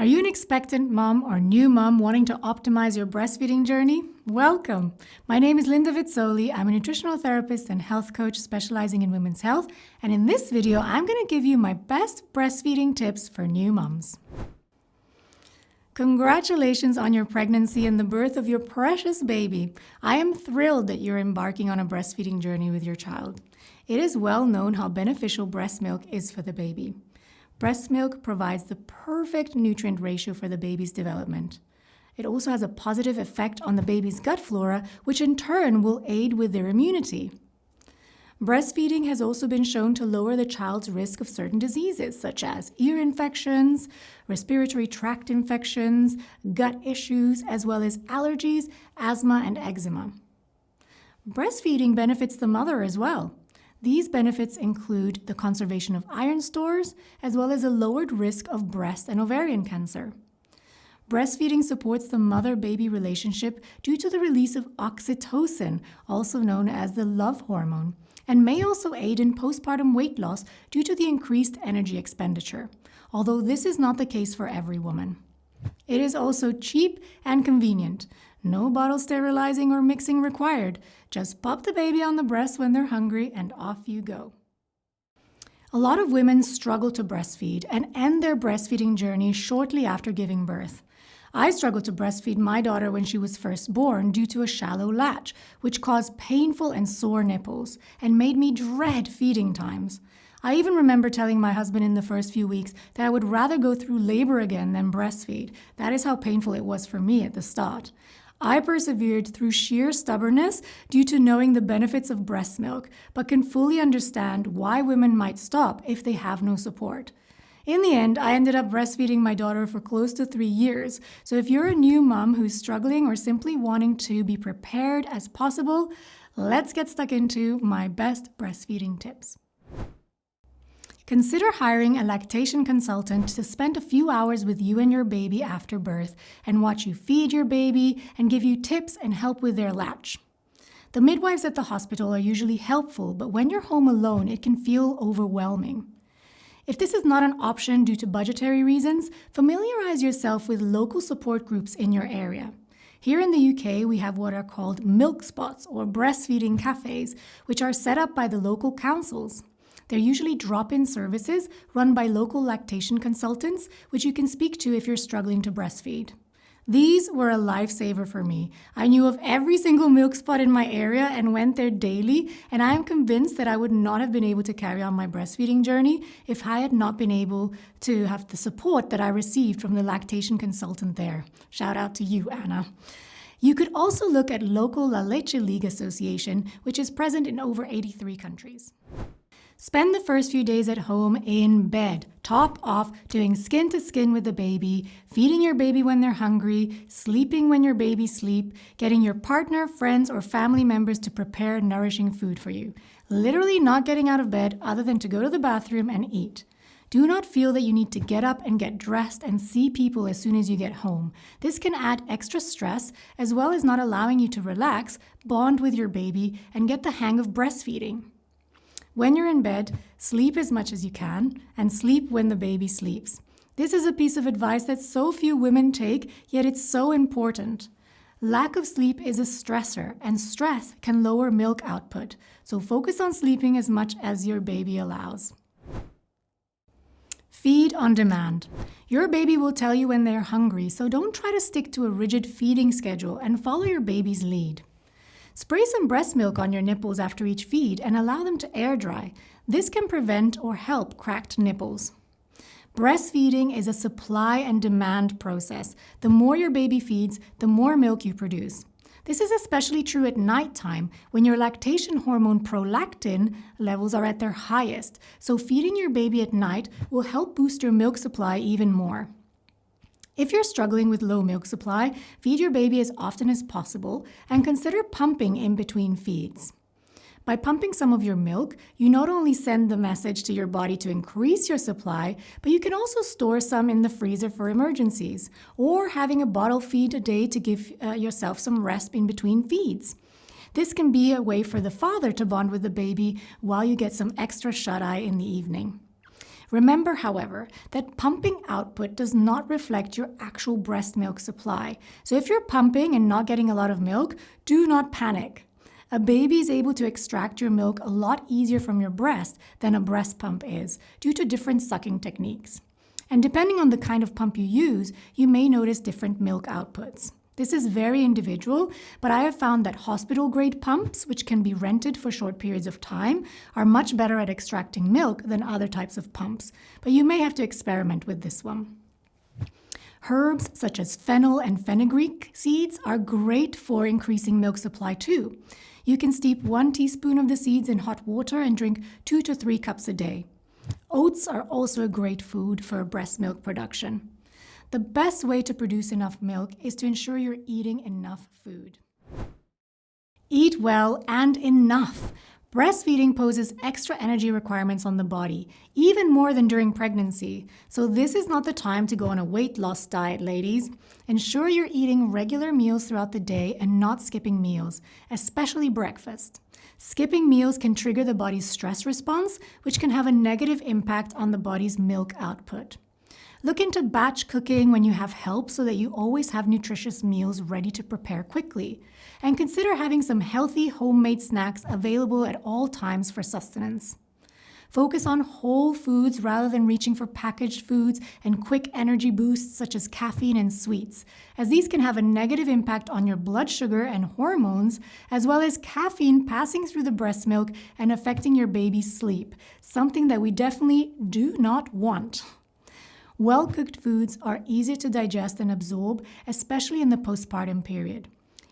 Are you an expectant mom or new mom wanting to optimize your breastfeeding journey? Welcome! My name is Linda Vezzoli. I'm a nutritional therapist and health coach specializing in women's health. And in this video, I'm going to give you my best breastfeeding tips for new moms. Congratulations on your pregnancy and the birth of your precious baby. I am thrilled that you're embarking on a breastfeeding journey with your child. It is well known how beneficial breast milk is for the baby. Breast milk provides the perfect nutrient ratio for the baby's development. It also has a positive effect on the baby's gut flora, which in turn will aid with their immunity. Breastfeeding has also been shown to lower the child's risk of certain diseases, such as ear infections, respiratory tract infections, gut issues, as well as allergies, asthma, and eczema. Breastfeeding benefits the mother as well. These benefits include the conservation of iron stores, as well as a lowered risk of breast and ovarian cancer. Breastfeeding supports the mother-baby relationship due to the release of oxytocin, also known as the love hormone, and may also aid in postpartum weight loss due to the increased energy expenditure, although this is not the case for every woman. It is also cheap and convenient. No bottle sterilizing or mixing required. Just pop the baby on the breast when they're hungry and off you go. A lot of women struggle to breastfeed and end their breastfeeding journey shortly after giving birth. I struggled to breastfeed my daughter when she was first born due to a shallow latch, which caused painful and sore nipples and made me dread feeding times. I even remember telling my husband in the first few weeks that I would rather go through labor again than breastfeed. That is how painful it was for me at the start. I persevered through sheer stubbornness due to knowing the benefits of breast milk, but can fully understand why women might stop if they have no support. In the end, I ended up breastfeeding my daughter for close to 3 years. So if you're a new mom who's struggling or simply wanting to be prepared as possible, let's get stuck into my best breastfeeding tips. Consider hiring a lactation consultant to spend a few hours with you and your baby after birth and watch you feed your baby and give you tips and help with their latch. The midwives at the hospital are usually helpful, but when you're home alone, it can feel overwhelming. If this is not an option due to budgetary reasons, familiarize yourself with local support groups in your area. Here in the UK, we have what are called milk spots or breastfeeding cafes, which are set up by the local councils. They're usually drop-in services run by local lactation consultants, which you can speak to if you're struggling to breastfeed. These were a lifesaver for me. I knew of every single milk spot in my area and went there daily, and I am convinced that I would not have been able to carry on my breastfeeding journey if I had not been able to have the support that I received from the lactation consultant there. Shout out to you, Anna. You could also look at local La Leche League Association, which is present in over 83 countries. Spend the first few days at home in bed, top off, doing skin to skin with the baby, feeding your baby when they're hungry, sleeping when your baby sleeps, getting your partner, friends, or family members to prepare nourishing food for you. Literally not getting out of bed other than to go to the bathroom and eat. Do not feel that you need to get up and get dressed and see people as soon as you get home. This can add extra stress as well as not allowing you to relax, bond with your baby, and get the hang of breastfeeding. When you're in bed, sleep as much as you can and sleep when the baby sleeps. This is a piece of advice that so few women take, yet it's so important. Lack of sleep is a stressor, and stress can lower milk output. So focus on sleeping as much as your baby allows. Feed on demand. Your baby will tell you when they're hungry, so don't try to stick to a rigid feeding schedule and follow your baby's lead. Spray some breast milk on your nipples after each feed and allow them to air dry. This can prevent or help cracked nipples. Breastfeeding is a supply and demand process. The more your baby feeds, the more milk you produce. This is especially true at nighttime when your lactation hormone prolactin levels are at their highest. So feeding your baby at night will help boost your milk supply even more. If you're struggling with low milk supply, feed your baby as often as possible and consider pumping in between feeds. By pumping some of your milk, you not only send the message to your body to increase your supply, but you can also store some in the freezer for emergencies, or having a bottle feed a day to give yourself some rest in between feeds. This can be a way for the father to bond with the baby while you get some extra shut-eye in the evening. Remember, however, that pumping output does not reflect your actual breast milk supply. So if you're pumping and not getting a lot of milk, do not panic. A baby is able to extract your milk a lot easier from your breast than a breast pump is, due to different sucking techniques. And depending on the kind of pump you use, you may notice different milk outputs. This is very individual, but I have found that hospital-grade pumps, which can be rented for short periods of time, are much better at extracting milk than other types of pumps, but you may have to experiment with this one. Herbs such as fennel and fenugreek seeds are great for increasing milk supply too. You can steep 1 teaspoon of the seeds in hot water and drink 2 to 3 cups a day. Oats are also a great food for breast milk production. The best way to produce enough milk is to ensure you're eating enough food. Eat well and enough. Breastfeeding poses extra energy requirements on the body, even more than during pregnancy. So this is not the time to go on a weight loss diet, ladies. Ensure you're eating regular meals throughout the day and not skipping meals, especially breakfast. Skipping meals can trigger the body's stress response, which can have a negative impact on the body's milk output. Look into batch cooking when you have help so that you always have nutritious meals ready to prepare quickly. And consider having some healthy homemade snacks available at all times for sustenance. Focus on whole foods rather than reaching for packaged foods and quick energy boosts such as caffeine and sweets, as these can have a negative impact on your blood sugar and hormones, as well as caffeine passing through the breast milk and affecting your baby's sleep, something that we definitely do not want. Well-cooked foods are easier to digest and absorb, especially in the postpartum period.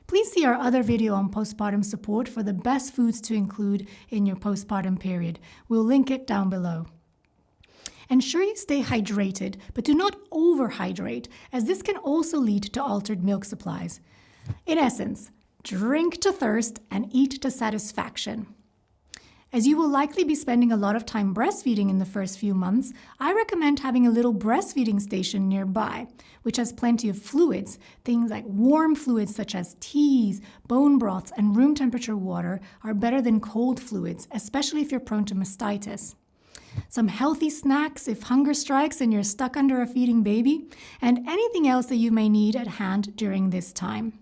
Please see our other video on postpartum support for the best foods to include in your postpartum period. We'll link it down below. Ensure you stay hydrated, but do not overhydrate, as this can also lead to altered milk supplies. In essence, drink to thirst and eat to satisfaction. As you will likely be spending a lot of time breastfeeding in the first few months, I recommend having a little breastfeeding station nearby, which has plenty of fluids. Things like warm fluids such as teas, bone broths, and room temperature water are better than cold fluids, especially if you're prone to mastitis. Some healthy snacks if hunger strikes and you're stuck under a feeding baby, and anything else that you may need at hand during this time.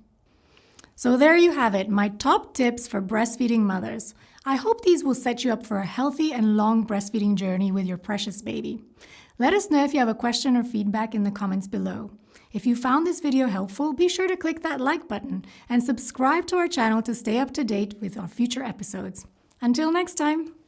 So there you have it, my top tips for breastfeeding mothers. I hope these will set you up for a healthy and long breastfeeding journey with your precious baby. Let us know if you have a question or feedback in the comments below. If you found this video helpful, be sure to click that like button and subscribe to our channel to stay up to date with our future episodes. Until next time.